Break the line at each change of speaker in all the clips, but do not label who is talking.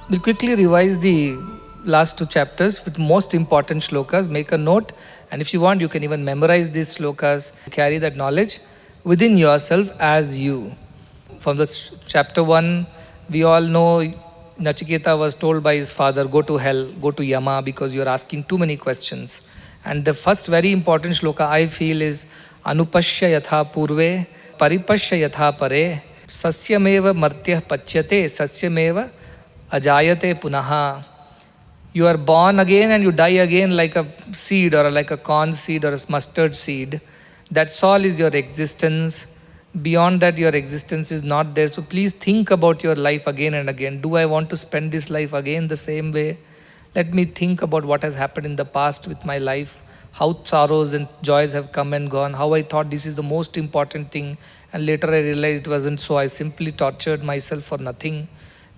We'll quickly revise the last two chapters with most important shlokas. Make a note, and if you want, you can even memorize these shlokas. Carry that knowledge within yourself as you. From the chapter 1, we all know Nachiketa was told by his father, go to hell, go to Yama, because you're asking too many questions. And the first very important shloka I feel is Anupashya yatha purve, paripashya yatha pare, sasyameva martyah pachyate, sasyameva ajayate punaha. You are born again and you die again like a seed or like a corn seed or a mustard seed. That's all is your existence. Beyond that, your existence is not there. So please think about your life again and again. Do I want to spend this life again the same way? Let me think about what has happened in the past with my life, how sorrows and joys have come and gone, how I thought this is the most important thing, and later I realized it wasn't so. I simply tortured myself for nothing.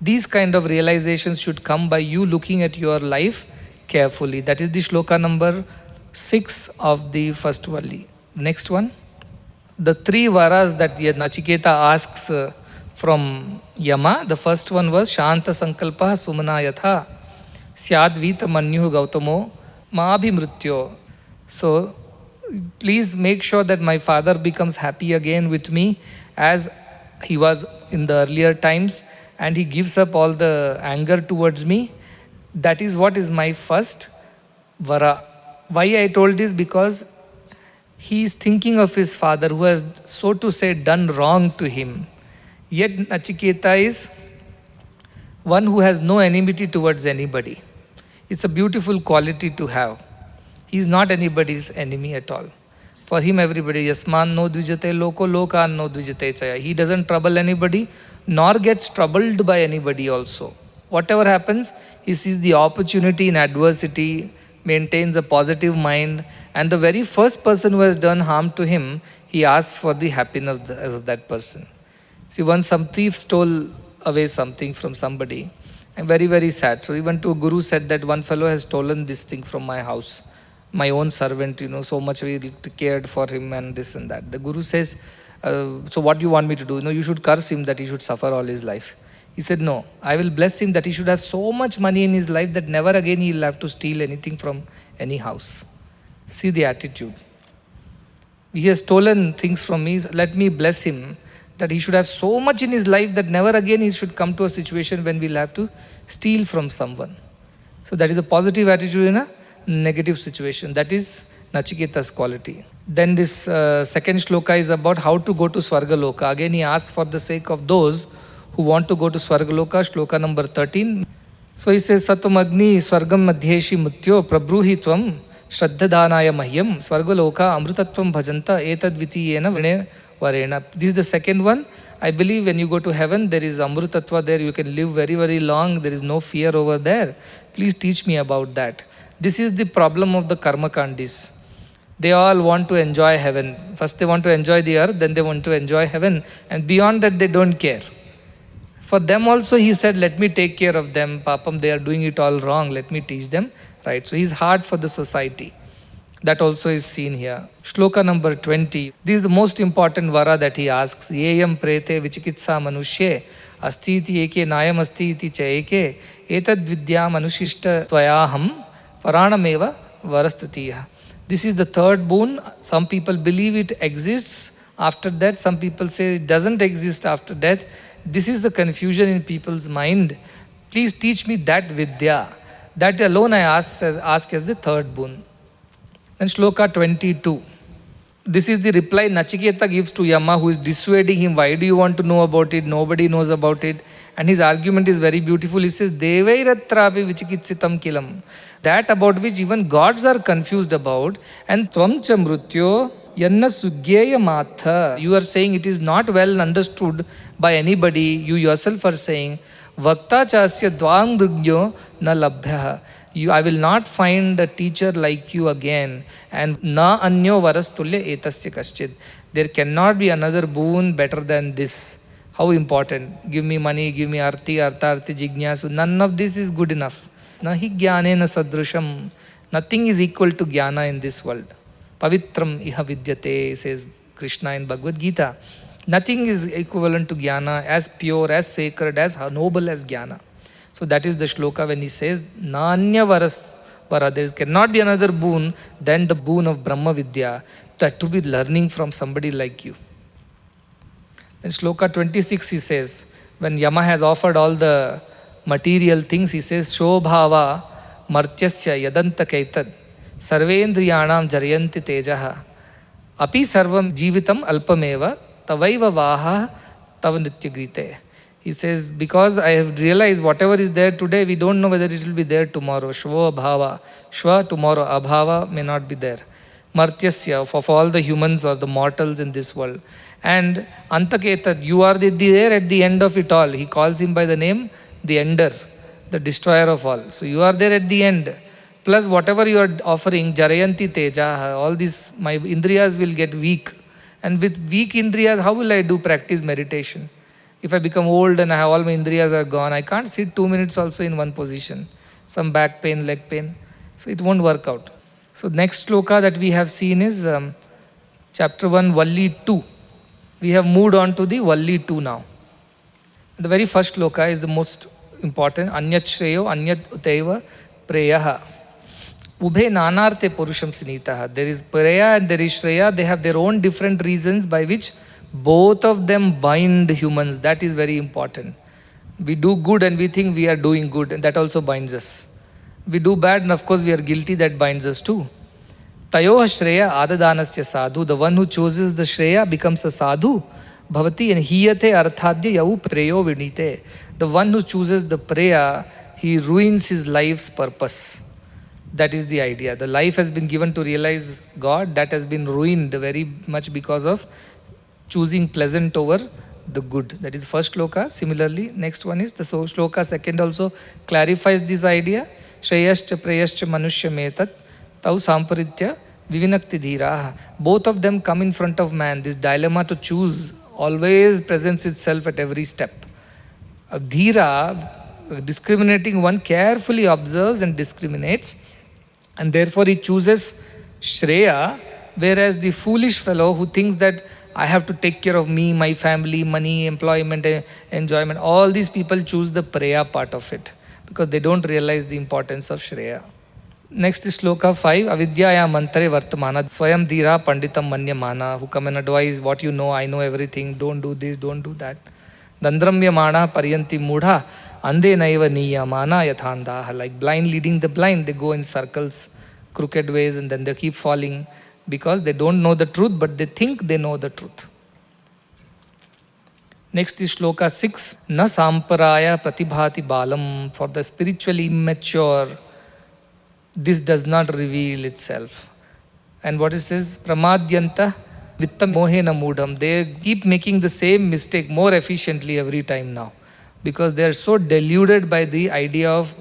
These kind of realizations should come by you looking at your life carefully. That is the shloka number 6 of the first Valli. Next one. The three varas that Nachiketa asks from Yama, the first one was Shanta Sankalpa Sumana Yatha Syadvita Manyuh Gautamo Maabhimrityo. So please make sure that my father becomes happy again with me as he was in the earlier times, and he gives up all the anger towards me. That is what is my first vara. Why I told this? Because he is thinking of his father who has, so to say, done wrong to him. Yet Nachiketa is one who has no enmity towards anybody. It's a beautiful quality to have. He is not anybody's enemy at all. For him, everybody, yasman no dvijate loko lokan no dvijate chaya. He doesn't trouble anybody, nor gets troubled by anybody also. Whatever happens, he sees the opportunity in adversity, maintains a positive mind, and the very first person who has done harm to him, he asks for the happiness of that person. See, once some thief stole away something from somebody, I'm very, very sad. So even to Guru said that one fellow has stolen this thing from my house, my own servant, so much we cared for him and this and that. The Guru says, so what do you want me to do? No, you should curse him that he should suffer all his life. He said, no, I will bless him that he should have so much money in his life that never again he will have to steal anything from any house. See the attitude. He has stolen things from me. Let me bless him that he should have so much in his life that never again he should come to a situation when we'll have to steal from someone. So that is a positive attitude in a negative situation. That is Nachiketa's quality. Then this second shloka is about how to go to Swargaloka. Again he asks for the sake of those who want to go to Swargaloka, shloka number 13. So he says, Satum Agni Swargam Madhyeshi Mutyo Prabruhi Tvam Shraddhadanaya Mahyam Swargaloka Amrutatvam Bhajanta Etadvitiyena Vine Varena. This is the second one. I believe when you go to heaven, there is Amrutatva there. You can live very, very long. There is no fear over there. Please teach me about that. This is the problem of the Karma Kandis. They all want to enjoy heaven. First they want to enjoy the earth, then they want to enjoy heaven. And beyond that, they don't care. For them also, he said, let me take care of them. Papam, they are doing it all wrong. Let me teach them. Right. So he's hard for the society. That also is seen here. Shloka number 20. This is the most important vara that he asks. Yeyam prete vichikitsa manushye astiti eke nayam astiti cha eke etad vidya manushishta tvayaham paranameva varastatiya. This is the third boon. Some people believe it exists after death. Some people say it doesn't exist after death. This is the confusion in people's mind. Please teach me that vidya. That alone I ask as the third boon. And shloka 22. This is the reply Nachiketa gives to Yama, who is dissuading him. Why do you want to know about it? Nobody knows about it. And his argument is very beautiful. He says, Devairatrapi vichikitsitam kilam. That about which even gods are confused about. And tvam cha mrutyo yanna sugyeya matha. You are saying it is not well understood by anybody. You yourself are saying, Vakta chasya dvang drugyo na labhya. I will not find a teacher like you again. And na anyo varastulya etasya kaschid. There cannot be another boon better than this. How important. Give me money, give me arti, artharti, jignasu. None of this is good enough. Nahi jnanena sadrusham. Nothing is equal to jnana in this world. Pavitram iha vidyate, says Krishna in Bhagavad Gita. Nothing is equivalent to jnana, as pure, as sacred, as noble as jnana. So that is the shloka when he says, Nanya varas vara, there cannot be another boon than the boon of Brahma Vidya, that to be learning from somebody like you. In shloka 26 he says, when Yama has offered all the material things, he says, Shobhava martyasya yadanta kaitad sarvendriyanam jarayanti tejaha api sarvam jivitam alpameva tavaiva vaha tava nityagrite. He says, because I have realized whatever is there today, we don't know whether it will be there tomorrow. Shva bhava, shva tomorrow, abhava may not be there. Martyasya, of all the humans or the mortals in this world. And Antaketad, you are there at the end of it all. He calls him by the name, the ender, the destroyer of all. So you are there at the end. Plus whatever you are offering, Jarayanti Teja, all these, my indriyas will get weak. And with weak indriyas, how will I do practice meditation? If I become old and I have all my indriyas are gone, I can't sit 2 minutes also in one position. Some back pain, leg pain. So it won't work out. So next shloka that we have seen is chapter 1, Valli 2. We have moved on to the Valli 2 now. The very first shloka is the most important. Anyat shreyo, anyat utaiva preyaha. Ubhe nanarte purusham sinitaha. There is preya and there is shreya. They have their own different reasons by which both of them bind humans. That is very important. We do good and we think we are doing good, and that also binds us. We do bad and of course we are guilty, that binds us too. Tayoha shreya adadanasya sadhu. The one who chooses the shreya becomes a sadhu. Bhavati and hiyate arthadya yau preyo vinite. The one who chooses the preya, he ruins his life's purpose. That is the idea. The life has been given to realize God, that has been ruined very much because of choosing pleasant over the good. That is first shloka. Similarly, next one is the shloka second also clarifies this idea. Shreyascha preyascha manushya metat tau samparitya vivinakti dhiraha. Both of them come in front of man. This dilemma to choose always presents itself at every step. A dhira, discriminating one, carefully observes and discriminates, and therefore he chooses shreya, whereas the foolish fellow who thinks that I have to take care of me, my family, money, employment, enjoyment, all these people choose the preya part of it because they don't realize the importance of shreya. Next is shloka 5. Avidyaya mantare vartamana swayam dhira panditam manyamana. Who come and advise what you know, I know everything, don't do this, don't do that. Dandramyamana paryanti mudha ande naiva niyamana yathandaha. Like blind leading the blind, they go in circles, crooked ways, and then they keep falling because they don't know the truth, but they think they know the truth. Next is shloka 6. Na samparaya pratibhati balam. For the spiritually immature, this does not reveal itself. And what it says? Pramadyanta vittam mohena mudam. They keep making the same mistake more efficiently every time now because they are so deluded by the idea of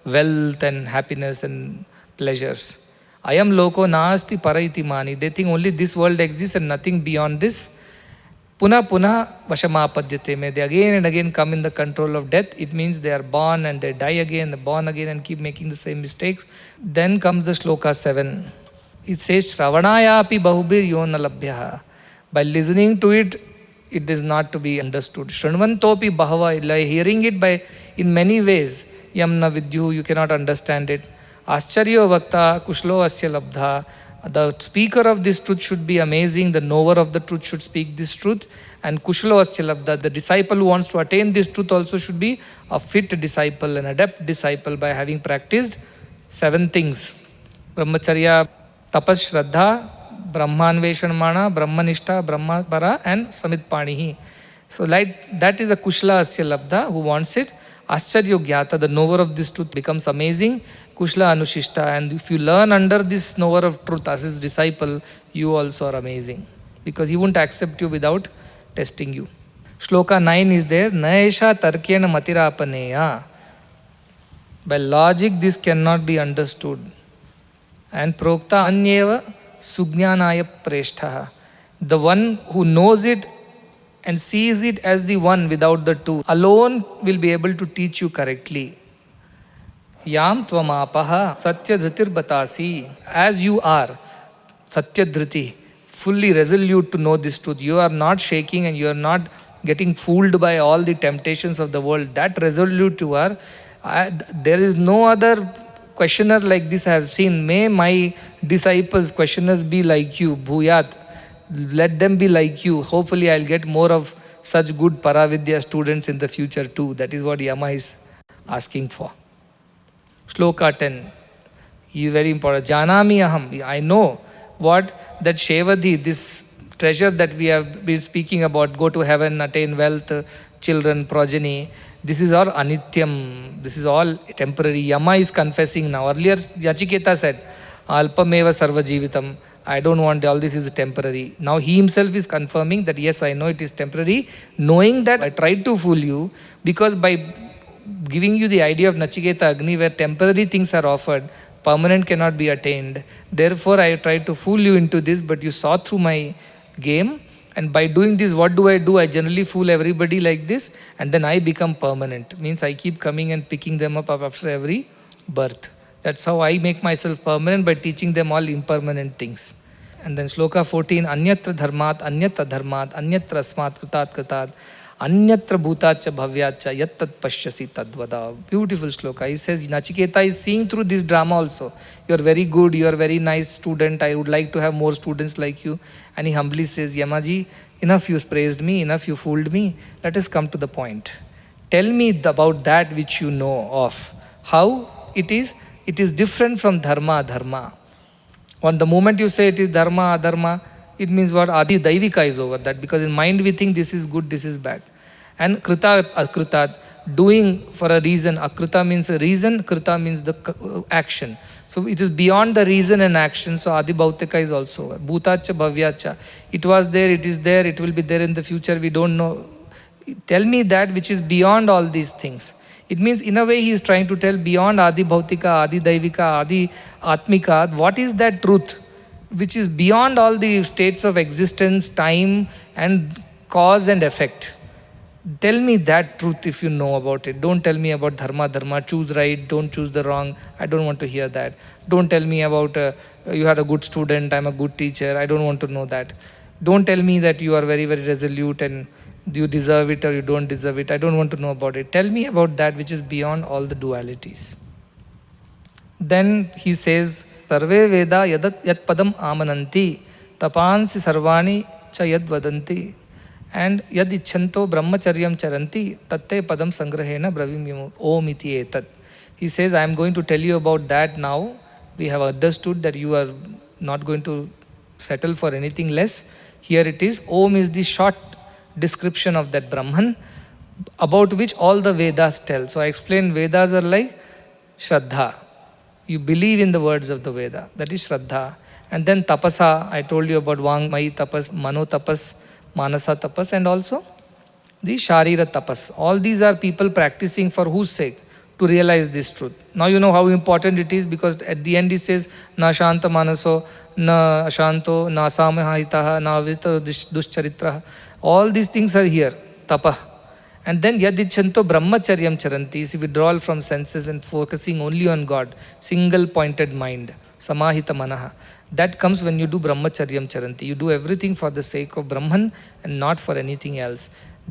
wealth and happiness and pleasures. Ayam loko naasti paraiti mani. They think only this world exists and nothing beyond this. Puna puna vashamapadyate me. They again and again come in the control of death. It means they are born and they die again, they born again and keep making the same mistakes. Then comes the shloka 7. It says, Shravanaya api bahubir yona labhyaha. By listening to it, it is not to be understood. Shranvantopi bahava, like hearing it by in many ways. Yamna vidyu, you cannot understand it. Ascharyo vakta kushlo asya labdha. The speaker of this truth should be amazing. The knower of the truth should speak this truth. And kushlo asya labdha, the disciple who wants to attain this truth also should be a fit disciple, an adept disciple by having practiced 7 things. Brahmacharya, tapas, shraddha, brahmanveshanmana, brahmanishta, brahmapara, and samitpanihi. So like that is a kushla asya labdha who wants it. Ascharyo gyata, the knower of this truth becomes amazing. Kushla anushishta, and if you learn under this knower of truth as his disciple, you also are amazing because he won't accept you without testing you. Shloka 9 is there. Naesha tarkena matirapaneya. By logic this cannot be understood. And prokta anyeva sugnyanaya preshtaha. The one who knows it and sees it as the one without the two alone will be able to teach you correctly. Yam tvamapaha satya dhritir batasi. As you are, satya dhriti, fully resolute to know this truth. You are not shaking and you are not getting fooled by all the temptations of the world. That resolute you are. There is no other questioner like this I have seen. May my disciples, questioners, be like you. Bhuyat. Let them be like you. Hopefully, I'll get more of such good Paravidya students in the future too. That is what Yama is asking for. Shloka 10. He is very important. Janami aham. I know what that Shevadi, this treasure that we have been speaking about, go to heaven, attain wealth, children, progeny. This is all anityam. This is all temporary. Yama is confessing now. Earlier, Yachiketa said, Alpameva sarva jivitam. I don't want all this is temporary. Now he himself is confirming that yes, I know it is temporary, knowing that I tried to fool you, because by giving you the idea of Nachiketa Agni where temporary things are offered, permanent cannot be attained. Therefore, I tried to fool you into this, but you saw through my game. And by doing this, what do? I generally fool everybody like this, and then I become permanent. Means I keep coming and picking them up after every birth. That's how I make myself permanent, by teaching them all impermanent things. And then Shloka 14, Anyatra dharmat, anyatra dharmat, anyatra asmat kritat kritat, anyatra bhutacha bhavyacha, yat tat pashyasi tadvada. Beautiful Shloka. He says, Nachiketa is seeing through this drama also. You are very good, you are very nice student, I would like to have more students like you. And he humbly says, Yamaji, enough you praised me, enough you fooled me, let us come to the point. Tell me about that which you know of. How it is? It is different from dharma, dharma. On the moment you say it is dharma, adharma, it means what? Adi daivika is over that, because in mind we think this is good, this is bad. And krita, akritat, doing for a reason. Akrita means a reason, krita means the action. So it is beyond the reason and action. So Adi Bhautika is also over. Bhutacha bhavyacha. It was there, it is there, it will be there in the future, we don't know. Tell me that which is beyond all these things. It means in a way he is trying to tell beyond Adi Bhautika, Adi Daivika, Adi Atmika, what is that truth which is beyond all the states of existence, time and cause and effect. Tell me that truth if you know about it. Don't tell me about dharma, dharma, choose right, don't choose the wrong. I don't want to hear that. Don't tell me about you had a good student, I'm a good teacher. I don't want to know that. Don't tell me that you are very, very resolute and you deserve it or you don't deserve it. I don't want to know about it. Tell me about that which is beyond all the dualities. Then he says, Sarve Veda yat padam amananti, tapansi sarvani cha yad vadanti, and yad icchanto brahmacharyam charanti, tatte padam sangrahena bravim om iti etat. He says, I am going to tell you about that now. We have understood that you are not going to settle for anything less. Here it is, Om is the short description of that Brahman, about which all the Vedas tell. So I explained Vedas are like Shraddha. You believe in the words of the Veda. That is Shraddha. And then Tapasa, I told you about Vangmayi Tapas, Mano Tapas, Manasa Tapas, and also the Sharira Tapas. All these are people practicing for whose sake? To realize this truth. Now you know how important it is, because at the end he says, Na Shanta Manaso, Na Ashanto, Na Samahitaha, Na Vita Duscharitraha. All these things are here, Tapa. And then Yadichanto Brahmacharyam Charanti is withdrawal from senses and focusing only on God, single pointed mind, Samahita Manaha. That comes when you do Brahmacharyam Charanti. You do everything for the sake of Brahman and not for anything else.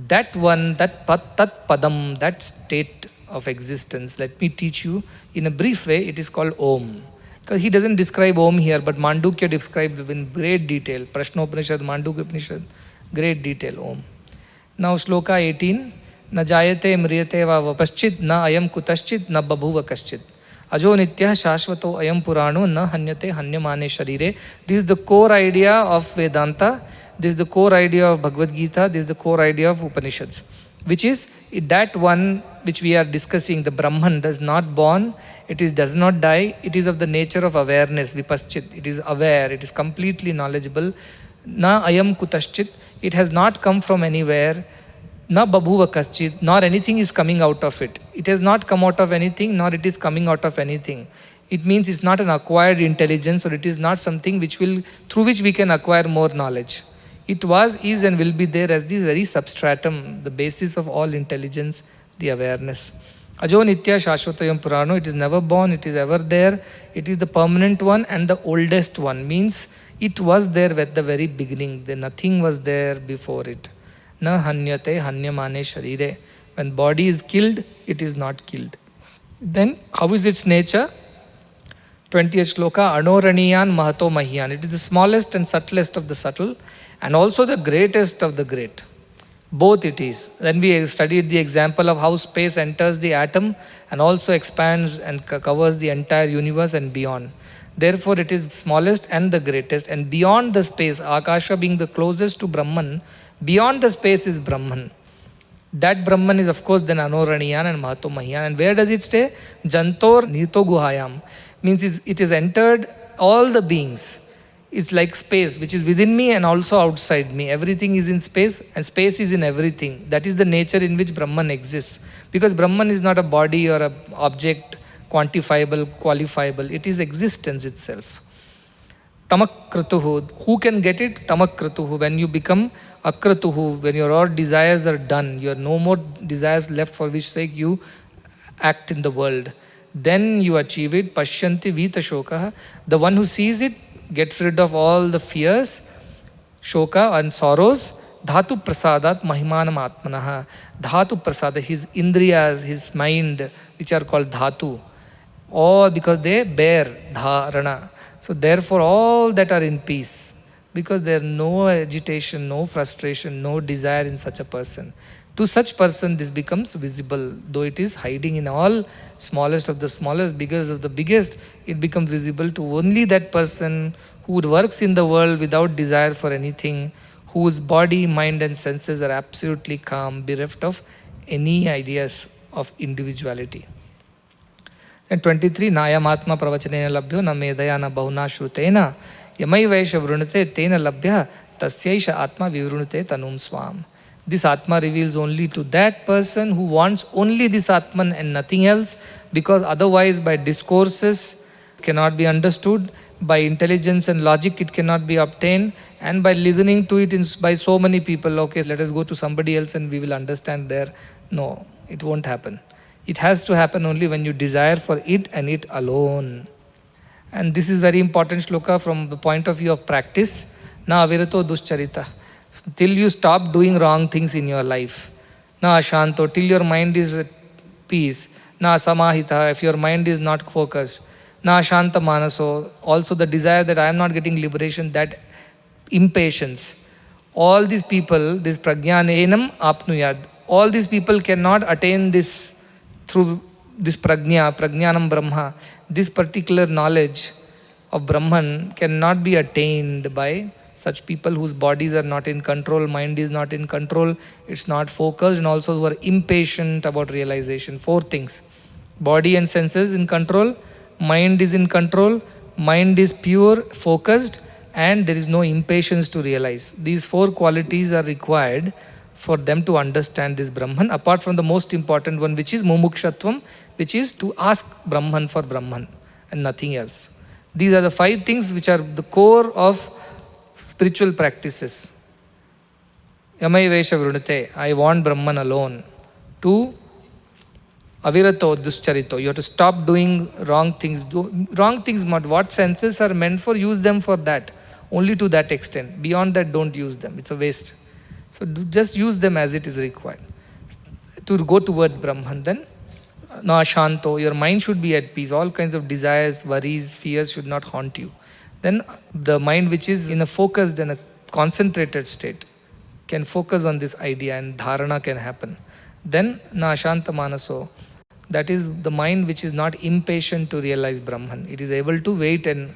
That one, that tat padam, that state of existence, let me teach you in a brief way. It is called Om. Because he doesn't describe Om here, but Mandukya described in great detail. Prashnopanishad, Mandukya great detail, Om. Now Shloka 18, Na jayate mriyate va vapaschid, na ayam kutaschid, na babhuva kaschid. Ajo nityah shashvato ayam purano, na hanyate hanyamane sharire. This is the core idea of Vedanta. This is the core idea of Bhagavad Gita. This is the core idea of Upanishads. Which is that one which we are discussing, the Brahman does not born, does not die, it is of the nature of awareness, vipaschit. It is aware, it is completely knowledgeable. Na ayam kutaschit, it has not come from anywhere. Na babhuva kaschit, nor anything is coming out of it. It has not come out of anything, nor it is coming out of anything. It means it's not an acquired intelligence, or it is not something through which we can acquire more knowledge. It was, is, and will be there as the very substratum, the basis of all intelligence, the awareness. Ajo nitya shashvatayam purano, it is never born, it is ever there, it is the permanent one and the oldest one, means it was there at the very beginning, nothing was there before it. Na hanyate hanyamane sharire. When body is killed, it is not killed. Then, how is its nature? 20th shloka, Anoraniyan Mahato Mahyan. It is the smallest and subtlest of the subtle, and also the greatest of the great. Both it is. Then we studied the example of how space enters the atom and also expands and covers the entire universe and beyond. Therefore, it is smallest and the greatest. And beyond the space, Akasha being the closest to Brahman, beyond the space is Brahman. That Brahman is, of course, then Anoraniyan and Mahato Mahyan. And where does it stay? Jantor Nito Guhayam. Means it has entered all the beings. It's like space, which is within me and also outside me. Everything is in space, and space is in everything. That is the nature in which Brahman exists. Because Brahman is not a body or an object, quantifiable, qualifiable. It is existence itself. Tamakratuhu. Who can get it? Tamakratuhu. When you become akratuhu, when your all desires are done, you have no more desires left for which sake you act in the world. Then you achieve it. Pashyanti vita shokaha. The one who sees it gets rid of all the fears, shoka and sorrows. Dhatu prasadat mahimanam atmanaha. Dhatu prasada, his indriyas, his mind, which are called dhatu, all because they bear dharana. So therefore all that are in peace, because there is no agitation, no frustration, no desire in such a person. To such person this becomes visible, though it is hiding in all smallest of the smallest, biggest of the biggest, it becomes visible to only that person who works in the world without desire for anything, whose body, mind and senses are absolutely calm, bereft of any ideas of individuality. And 23, Nayamatma pravachanena labhyo na medaya na bahuna shrutena yamai vaisha vrunate tena labhya tasyaisha atma vivrunate tanum swam. This Atma reveals only to that person who wants only this Atman and nothing else, because otherwise by discourses it cannot be understood, by intelligence and logic it cannot be obtained, and by listening to it by so many people, okay, let us go to somebody else and we will understand there. No, it won't happen. It has to happen only when you desire for it and it alone. And this is very important shloka from the point of view of practice. Na avirato duscharita. Till you stop doing wrong things in your life. Na ashanto, till your mind is at peace. Na samahita, if your mind is not focused. Na ashanta manaso, also the desire that I am not getting liberation, that impatience. All these people, this prajnanenam apnuyad, all these people cannot attain this through this prajnanam brahma. This particular knowledge of Brahman cannot be attained by such people whose bodies are not in control, mind is not in control, it's not focused, and also who are impatient about realization. 4 things. Body and senses in control, mind is in control, mind is pure, focused, and there is no impatience to realize. These 4 qualities are required for them to understand this Brahman, apart from the most important one, which is mumukshatvam, which is to ask Brahman for Brahman and nothing else. These are the 5 things which are the core of spiritual practices. Yamai Vesha Vrunate, I want Brahman alone. 2, Avirato Duscharito, you have to stop doing wrong things. Wrong things, what senses are meant for, use them for that. Only to that extent. Beyond that, don't use them. It's a waste. So just use them as it is required. To go towards Brahman, then Na Shanto, your mind should be at peace. All kinds of desires, worries, fears should not haunt you. Then the mind which is in a focused and a concentrated state can focus on this idea and dharana can happen. Then Na Ashanta Manaso, that is the mind which is not impatient to realize Brahman. It is able to wait and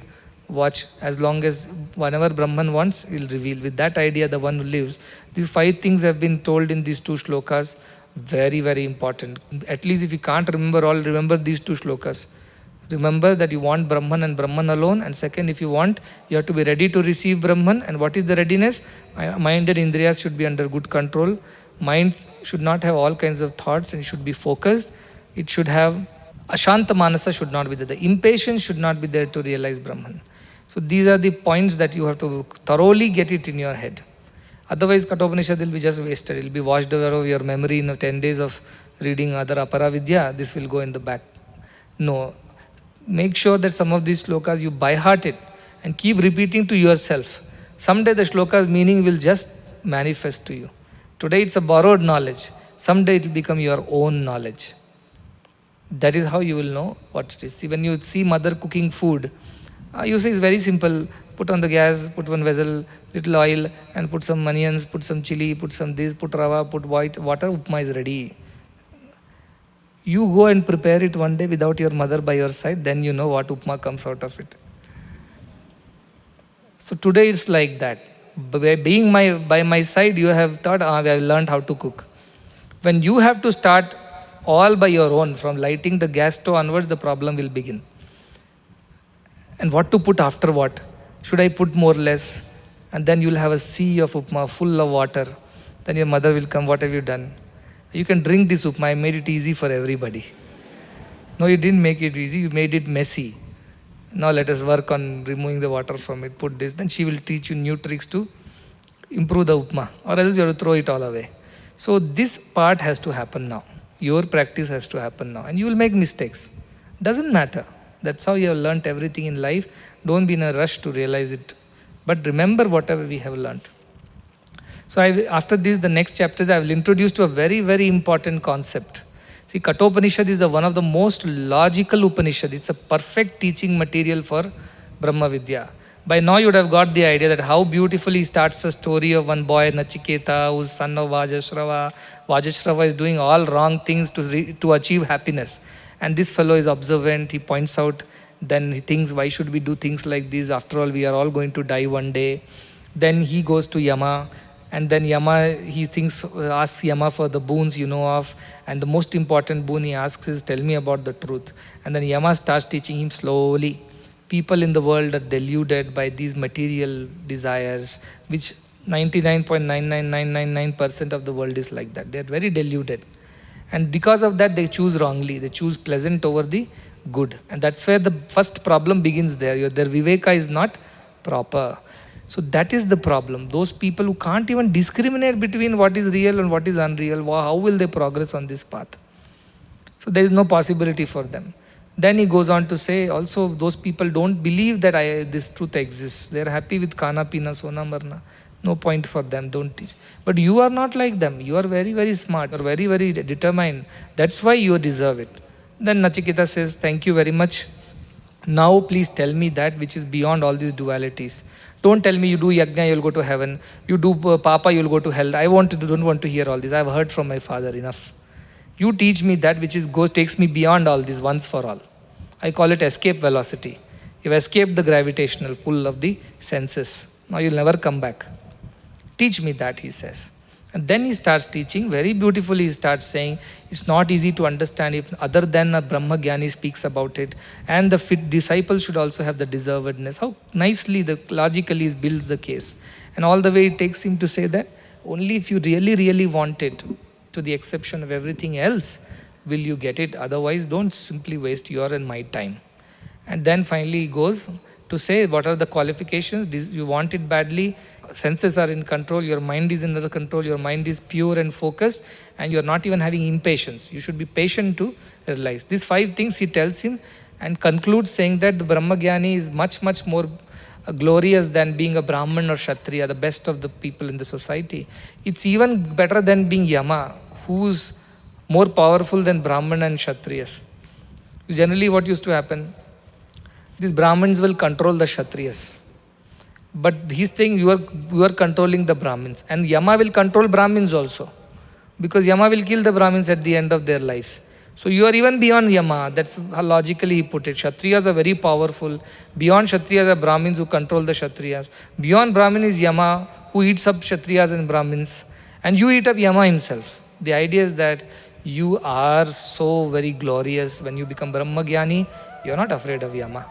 watch as long as whenever Brahman wants, he will reveal. With that idea, the one who lives. These 5 things have been told in these 2 shlokas. Very, very important. At least if you can't remember all, remember these 2 shlokas. Remember that you want Brahman and Brahman alone. And second, if you want, you have to be ready to receive Brahman. And what is the readiness? Mind and indriyas should be under good control. Mind should not have all kinds of thoughts and should be focused. It should have Ashanta Manasa should not be there. The impatience should not be there to realize Brahman. So these are the points that you have to thoroughly get it in your head. Otherwise, Kathopanishad will be just wasted. It will be washed away of your memory in 10 days of reading other Aparavidya. This will go in the back. No. Make sure that some of these shlokas you by heart it and keep repeating to yourself. Someday the shloka's meaning will just manifest to you. Today it's a borrowed knowledge. Someday it will become your own knowledge. That is how you will know what it is. See, when you see mother cooking food, you say it's very simple. Put on the gas, put one vessel, little oil, and put some onions, put some chili, put some this, put rava, put white water, upma is ready. You go and prepare it one day without your mother by your side, then you know what upma comes out of it. So today it's like that. By being by my side, you have thought, I have learned how to cook. When you have to start all by your own, from lighting the gas stove onwards, the problem will begin. And what to put after what? Should I put more or less? And then you'll have a sea of upma full of water. Then your mother will come, what have you done? You can drink this upma, I made it easy for everybody. No, you didn't make it easy, you made it messy. Now let us work on removing the water from it, put this. Then she will teach you new tricks to improve the upma, or else you have to throw it all away. So this part has to happen now. Your practice has to happen now. And you will make mistakes. Doesn't matter. That's how you have learnt everything in life. Don't be in a rush to realize it. But remember whatever we have learnt. So after this, the next chapters, I will introduce to a very, very important concept. See, Kathopanishad is one of the most logical Upanishad. It's a perfect teaching material for Brahma Vidya. By now you would have got the idea that how beautifully starts the story of one boy, Nachiketa, who's son of Vajashrava. Vajashrava is doing all wrong things to achieve happiness. And this fellow is observant, he points out, then he thinks, why should we do things like this? After all, we are all going to die one day. Then he goes to Yama, and then Yama, he asks Yama for the boons you know of, and the most important boon he asks is, tell me about the truth. And then Yama starts teaching him slowly. People in the world are deluded by these material desires, which 99.99999% of the world is like that. They are very deluded. And because of that, they choose wrongly. They choose pleasant over the good. And that's where the first problem begins there. Their viveka is not proper. So that is the problem. Those people who can't even discriminate between what is real and what is unreal, how will they progress on this path? So there is no possibility for them. Then he goes on to say, also those people don't believe that this truth exists. They are happy with kana, pina, sona, marna. No point for them, don't teach. But you are not like them. You are very, very smart. You are very, very determined. That's why you deserve it. Then Nachiketa says, thank you very much. Now please tell me that which is beyond all these dualities. Don't tell me you do yajna, you'll go to heaven. You do papa, you'll go to hell. Don't want to hear all this. I've heard from my father enough. You teach me that which takes me beyond all this once for all. I call it escape velocity. You've escaped the gravitational pull of the senses. Now you'll never come back. Teach me that, he says. And then he starts teaching, very beautifully he starts saying, it's not easy to understand if other than a Brahma Jnani speaks about it, and the fit disciple should also have the deservedness. How nicely, logically he builds the case. And all the way it takes him to say that only if you really, really want it, to the exception of everything else, will you get it. Otherwise, don't simply waste your and my time. And then finally he goes to say what are the qualifications. You want it badly, senses are in control, your mind is under control, your mind is pure and focused, and you're not even having impatience. You should be patient to realize. These 5 things he tells him and concludes saying that the Brahmagyani is much, much more glorious than being a Brahman or Kshatriya, the best of the people in the society. It's even better than being Yama, who's more powerful than Brahman and Kshatriyas. Generally what used to happen, these Brahmins will control the Kshatriyas. But he's saying you are controlling the Brahmins. And Yama will control Brahmins also. Because Yama will kill the Brahmins at the end of their lives. So you are even beyond Yama. That's how logically he put it. Kshatriyas are very powerful. Beyond Kshatriyas are Brahmins who control the Kshatriyas. Beyond Brahmin is Yama who eats up Kshatriyas and Brahmins. And you eat up Yama himself. The idea is that you are so very glorious. When you become Brahmagyani, you are not afraid of Yama.